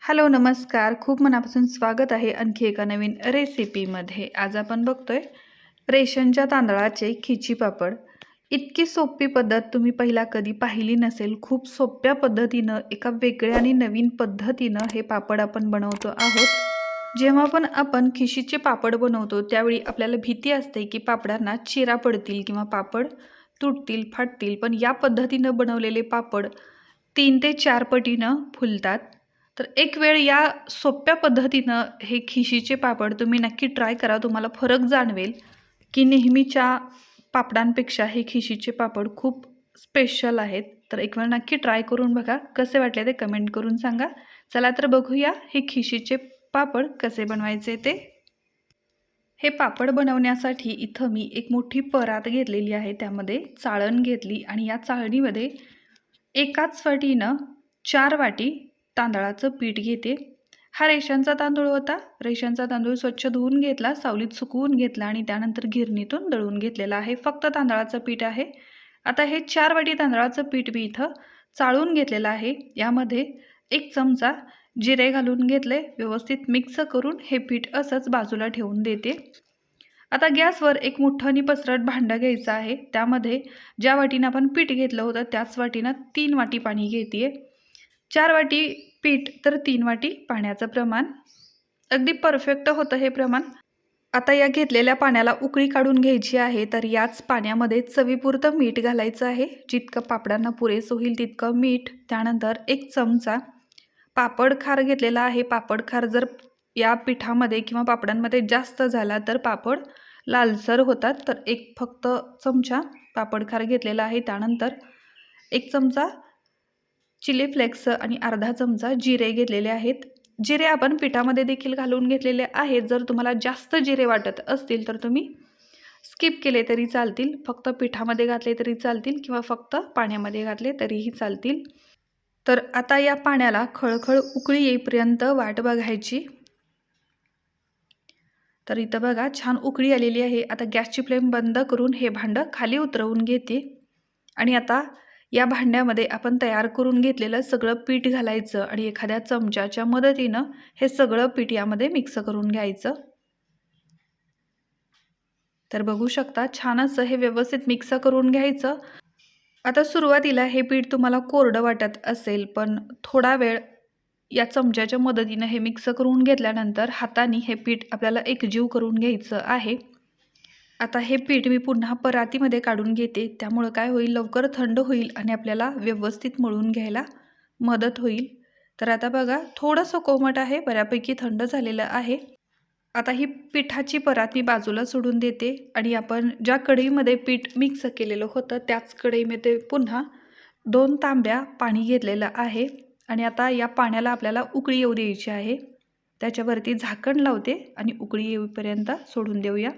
Hello, नमस्कार. खूप मनापासून स्वागत आहे आणखी एका नवीन रेसिपीमध्ये. आज आपण बघतोय रेशनच्या तांदळाचे खिची पापड. इतकी सोपी पद्धत तुम्ही पहिला कधी पाहिली नसेल. खूप सोप्या पद्धतीनं एका वेगळ्या आणि नवीन पद्धतीनं हे पापड आपण बनवतो आहोत. जेव्हा पण आपण खिशीचे पापड बनवतो त्यावेळी आपल्याला भीती असते की पापडांना चिरा पडतील किंवा पापड तुटतील, फाटतील. पण या पद्धतीनं बनवलेले पापड 3 ते 4 पटीनं फुलतात. तर एक वेळ या सोप्या पद्धतीनं हे खिशीचे पापड तुम्ही नक्की ट्राय करा. तुम्हाला फरक जाणवेल की नेहमीच्या पापडांपेक्षा हे खिशीचे पापड खूप स्पेशल आहेत. तर एक वेळ नक्की ट्राय करून बघा. कसे वाटले ते कमेंट करून सांगा. चला तर बघूया हे खिशीचे पापड कसे बनवायचे ते. हे पापड बनवण्यासाठी इथं मी एक मोठी परात घेतलेली आहे. त्यामध्ये चाळण घेतली आणि या चाळणीमध्ये एकाच वाटीनं 4 वाटी तांदळाचं पीठ घेते. हा रेशनचा तांदूळ होता. रेशनचा तांदूळ स्वच्छ धुवून घेतला, सावलीत सुकवून घेतला आणि त्यानंतर गिरणीतून दळून घेतलेला आहे. फक्त तांदळाचं पीठ आहे. आता हे 4 वाटी तांदळाचं पीठ मी इथं चाळून घेतलेलं आहे. यामध्ये 1 चमचा जिरे घालून घेतले. व्यवस्थित मिक्स करून हे पीठ असंच बाजूला ठेवून देते. आता गॅसवर एक मोठं आणि पसरट भांडं घ्यायचं आहे. त्यामध्ये ज्या वाटीनं आपण पीठ घेतलं होतं त्याच वाटीनं 3 वाटी पाणी घेते. 4 वाटी पीठ तर 3 वाटी पाण्याचं प्रमाण. अगदी परफेक्ट होतं हे प्रमाण. आता या घेतलेल्या पाण्याला उकळी काढून घ्यायची आहे. तर याच पाण्यामध्ये चवीपुरतं मीठ घालायचं आहे. जितकं पापडांना पुरेसं होईल तितकं मीठ. त्यानंतर 1 चमचा पापड खार घेतलेला आहे. पापड खार जर या पिठामध्ये किंवा पापडांमध्ये जास्त झाला तर पापड लालसर होतात. तर एक फक्त चमचा पापड खार घेतलेला आहे. त्यानंतर 1 चमचा चिली फ्लेक्स आणि अर्धा चमचा जिरे घेतलेले आहेत. जिरे आपण पिठामध्ये देखील घालून घेतलेले आहेत. जर तुम्हाला जास्त जिरे वाटत असतील तर तुम्ही स्किप केले तरी चालतील. फक्त पिठामध्ये घातले तरी चालतील किंवा फक्त पाण्यामध्ये घातले तरीही चालतील. तर आता या पाण्याला खळखळ उकळी येईपर्यंत वाट बघायची. तर इथं बघा छान उकळी आलेली आहे. आता गॅसची फ्लेम बंद करून हे भांडं खाली उतरवून घेते आणि आता या भांड्यामध्ये आपण तयार करून घेतलेलं सगळं पीठ घालायचं आणि एखाद्या चमच्याच्या मदतीनं हे सगळं पीठ यामध्ये मिक्स करून घ्यायचं. तर बघू शकता छान असं हे व्यवस्थित मिक्स करून घ्यायचं. आता सुरुवातीला हे पीठ तुम्हाला कोरडं वाटत असेल, पण थोडा वेळ या चमच्याच्या मदतीनं हे मिक्स करून घेतल्यानंतर हाताने हे पीठ आपल्याला एकजीव करून घ्यायचं आहे. आता हे पीठ मी पुन्हा परातीमध्ये काढून घेते. त्यामुळं काय होईल, लवकर थंड होईल आणि आपल्याला व्यवस्थित मळून घ्यायला मदत होईल. तर आता बघा थोडंसं कोमट आहे, बऱ्यापैकी थंड झालेलं आहे. आता ही पिठाची परात मी बाजूला सोडून देते आणि आपण ज्या कढईमध्ये पीठ मिक्स केलेलं होतं त्याच कढईमध्ये पुन्हा 2 तांब्या पाणी घेतलेलं आहे आणि आता या पाण्याला आपल्याला उकळी येऊ द्यायची आहे. त्याच्यावरती झाकण लावते आणि उकळी येईपर्यंत सोडून देऊया.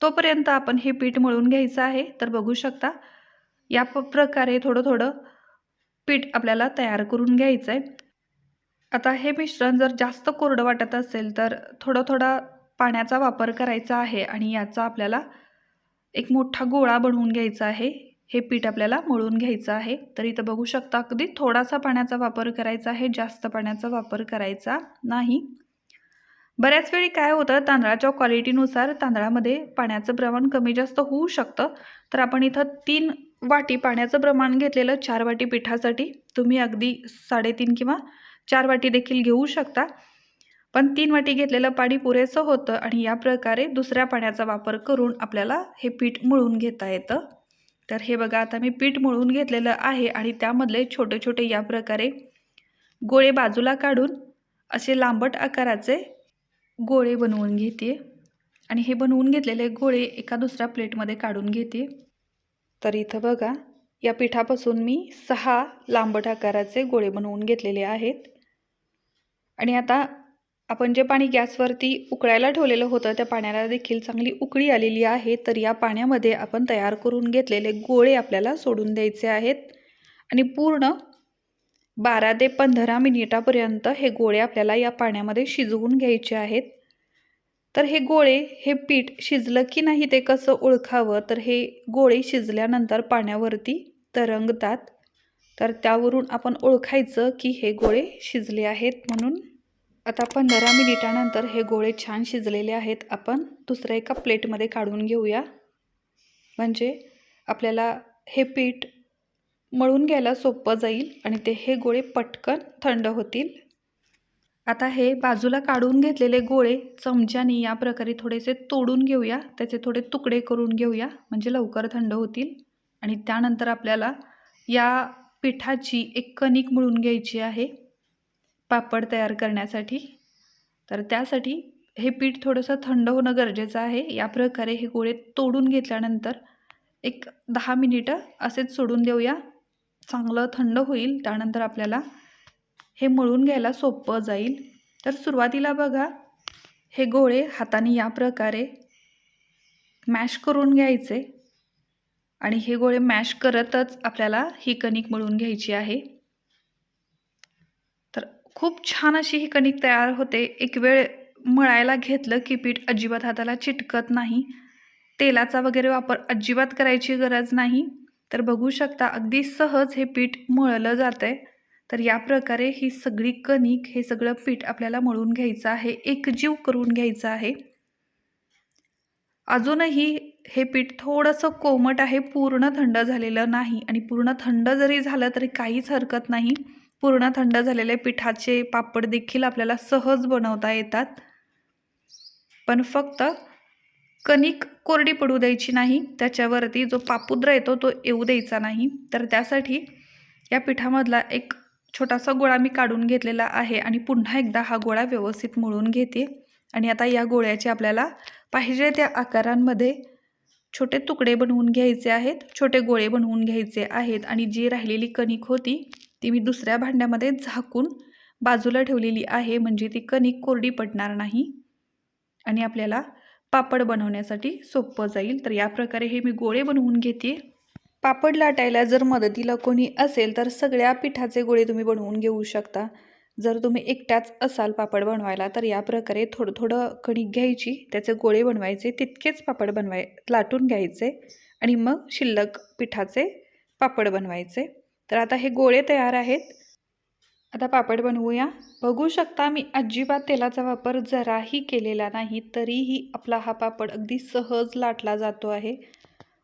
तोपर्यंत आपण हे पीठ मळून घ्यायचं आहे. तर बघू शकता या प्रकारे थोडं थोडं पीठ आपल्याला तयार करून घ्यायचं आहे. आता हे मिश्रण जर जास्त कोरडं वाटत असेल तर थोडा पाण्याचा वापर करायचा आहे आणि याचा आपल्याला एक मोठा गोळा बनवून घ्यायचा आहे. हे पीठ आपल्याला मळून घ्यायचं आहे. तर इथं बघू शकता अगदी थोडासा पाण्याचा वापर करायचा आहे, जास्त पाण्याचा वापर करायचा नाही. बऱ्याच वेळी काय होतं, तांदळाच्या क्वालिटीनुसार तांदळामध्ये पाण्याचं प्रमाण कमी जास्त होऊ शकतं. तर आपण इथं 3 वाटी पाण्याचं प्रमाण घेतलेलं 4 वाटी पिठासाठी. तुम्ही अगदी 3.5 किंवा 4 वाटी देखील घेऊ शकता. पण 3 वाटी घेतलेलं पाणी पुरेसं होतं आणि या प्रकारे दुसऱ्या पाण्याचा वापर करून आपल्याला हे पीठ मळून घेता येतं. तर हे बघा आता मी पीठ मळून घेतलेलं आहे आणि त्यामधले छोटे छोटे या प्रकारे गोळे बाजूला काढून असे लांबट आकाराचे गोळे बनवून घेते आणि हे बनवून घेतलेले गोळे एका दुसऱ्या प्लेटमध्ये काढून घेते. तर इथं बघा या पिठापासून मी 6 लांबट आकाराचे गोळे बनवून घेतलेले आहेत आणि आता आपण जे पाणी गॅसवरती उकळायला ठेवलेलं होतं त्या पाण्याला देखील चांगली उकळी आलेली आहे. तर या पाण्यामध्ये आपण तयार करून घेतलेले गोळे आपल्याला सोडून द्यायचे आहेत आणि पूर्ण 12 ते 15 मिनिटापर्यंत हे गोळे आपल्याला या पाण्यामध्ये शिजवून घ्यायचे आहेत. तर हे गोळे, हे पीठ शिजलं की नाही ते कसं ओळखावं, तर हे गोळे शिजल्यानंतर पाण्यावरती तरंगतात. तर त्यावरून आपण ओळखायचं की हे गोळे शिजले आहेत म्हणून. आता 15 मिनिटानंतर हे गोळे छान शिजलेले आहेत. आपण दुसऱ्या एका प्लेटमध्ये काढून घेऊया, म्हणजे आपल्याला हे पीठ मळून घ्यायला सोपं जाईल आणि हे गोळे पटकन थंड होतील. आता हे बाजूला काढून घेतलेले गोळे चमच्याने या प्रकारे थोडेसे तोडून घेऊया, त्याचे थोडे तुकडे करून घेऊया, म्हणजे लवकर थंड होतील. आणि त्यानंतर आपल्याला या पिठाची एक कणिक मळून घ्यायची आहे पापड तयार करण्यासाठी. तर त्यासाठी हे पीठ थोडंसं थंड होणं गरजेचं आहे. या प्रकारे हे गोळे तोडून घेतल्यानंतर एक 10 मिनिटं असेच सोडून देऊया, चांगलं थंड होईल. त्यानंतर आपल्याला हे मळून घ्यायला सोपं जाईल. तर सुरुवातीला बघा, हे गोळे हाताने या प्रकारे मॅश करून घ्यायचे आणि हे गोळे मॅश करतच आपल्याला ही कणिक मळून घ्यायची आहे. तर खूप छान अशी ही कणिक तयार होते. एक वेळ मळायला घेतलं की पीठ अजिबात हाताला चिटकत नाही. तेलाचा वगैरे वापर अजिबात करायची गरज नाही. तर बघू शकता अगदी सहज हे पीठ मळलं जातंय. तर या प्रकारे ही सगळी कणिक, हे सगळं पीठ आपल्याला मळून घ्यायचं आहे, एकजीव करून घ्यायचं आहे. अजूनही हे पीठ थोडंसं कोमट आहे, पूर्ण थंड झालेलं नाही. आणि पूर्ण थंड जरी झालं तरी काहीच हरकत नाही. पूर्ण थंड झालेले पिठाचे पापड देखील आपल्याला सहज बनवता येतात. पण फक्त कणिक कोरडी पडू द्यायची नाही, त्याच्यावरती जो पापुद्रा येतो तो येऊ द्यायचा नाही. तर त्यासाठी या पिठामधला एक छोटासा गोळा मी काढून घेतलेला आहे आणि पुन्हा एकदा हा गोळा व्यवस्थित मळून घेते. आणि आता या गोळ्याचे आपल्याला पाहिजे त्या आकारांमध्ये छोटे तुकडे बनवून घ्यायचे आहेत, छोटे गोळे बनवून घ्यायचे आहेत. आणि जी राहिलेली कणिक होती ती मी दुसऱ्या भांड्यामध्ये झाकून बाजूला ठेवलेली आहे, म्हणजे ती कणिक कोरडी पडणार नाही आणि आपल्याला पापड बनवण्यासाठी सोपं जाईल. तर या प्रकारे हे मी गोळे बनवून घेते. पापड लाटायला जर मदतीला कोणी असेल तर सगळ्या पिठाचे गोळे तुम्ही बनवून घेऊ शकता. जर तुम्ही एकट्याच असाल पापड बनवायला तर या प्रकारे थोडं थोडं कणिक घ्यायची, त्याचे गोळे बनवायचे, तितकेच पापड लाटून घ्यायचे आणि मग शिल्लक पिठाचे पापड बनवायचे. तर आता हे गोळे तयार आहेत. आता पापड बनवूया. बघू शकता मी अजिबात तेलाचा वापर जराही केलेला नाही, तरीही आपला हा पापड अगदी सहज लाटला जातो आहे.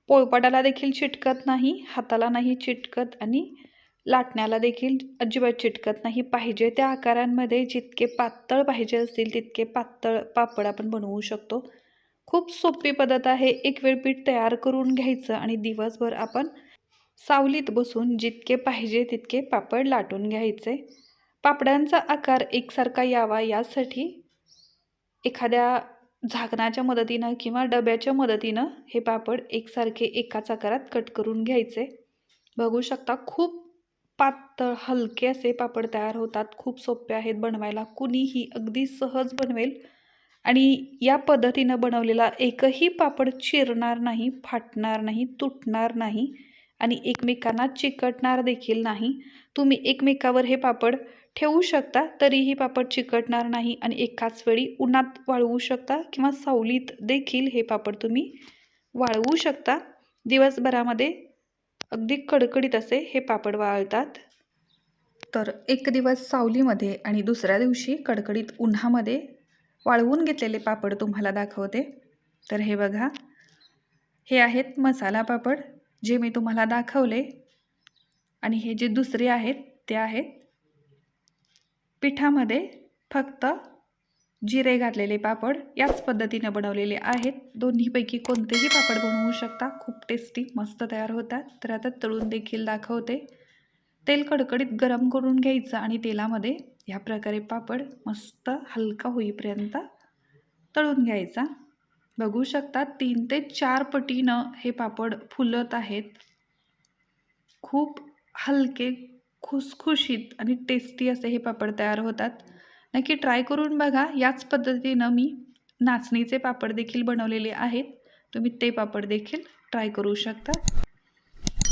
पोळपाटाला देखील चिटकत नाही, हाताला नाही चिटकत आणि लाटण्याला देखील अजिबात चिटकत नाही. पाहिजे त्या आकारांमध्ये जितके पातळ पाहिजे असतील तितके पातळ पापड आपण बनवू शकतो. खूप सोपी पद्धत आहे. एक वेळ पीठ तयार करून घ्यायचं आणि दिवसभर आपण सावलीत बसून जितके पाहिजे तितके पापड लाटून घ्यायचे. पापडांचा आकार एकसारखा यावा यासाठी एखाद्या झाकणाच्या मदतीनं किंवा डब्याच्या मदतीनं हे पापड एकसारखे एकाच आकारात कट करून घ्यायचे. बघू शकता खूप पातळ हलके असे पापड तयार होतात. खूप सोपे आहेत बनवायला, कुणीही अगदी सहज बनवेल. आणि या पद्धतीनं बनवलेला एकही पापड चिरणार नाही, फाटणार नाही, तुटणार नाही आणि एकमेकांना चिकटणार देखील नाही. तुम्ही एकमेकावर हे पापड ठेवू शकता तरीही पापड चिकटणार नाही आणि एकाच वेळी उन्हात वाळवू शकता किंवा सावलीत देखील हे पापड तुम्ही वाळवू शकता. दिवसभरामध्ये अगदी कडकडीत असे हे पापड वाळतात. तर एक दिवस सावलीमध्ये आणि दुसऱ्या दिवशी कडकडीत उन्हामध्ये वाळवून घेतलेले पापड तुम्हाला दाखवते. तर हे बघा, हे आहेत मसाला पापड जे मी तुम्हाला दाखवले आणि हे जे दुसरे आहेत ते आहेत पिठामध्ये फक्त जिरे घातलेले पापड. याच पद्धतीने बनवलेले आहेत. दोन्हीपैकी कोणतेही पापड बनवू शकता, खूप टेस्टी मस्त तयार होतात. तर आता तळून देखील दाखवते. तेल कडकडीत गरम करून घ्यायचं आणि तेलामध्ये ह्या प्रकारे पापड मस्त हलका होईपर्यंत तळून घ्यायचा. बघू शकता 3 ते 4 पटीनं हे पापड फुलत आहेत. खूप हलके, खुसखुशीत आणि टेस्टी असे हे पापड तयार होतात. नक्की ट्राय करून बघा. याच पद्धतीनं मी नाचणीचे पापड देखील बनवलेले आहेत. तुम्ही ते पापड देखील ट्राय करू शकता.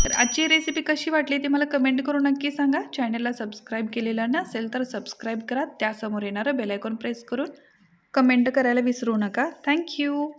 तर आजची रेसिपी कशी वाटली ती मला कमेंट करून नक्की सांगा. चॅनलला सबस्क्राईब केलेलं नसेल तर सबस्क्राईब करा. त्यासमोर येणारं बेल आयकॉन प्रेस करून कमेंट करायला विसरू नका. थँक्यू.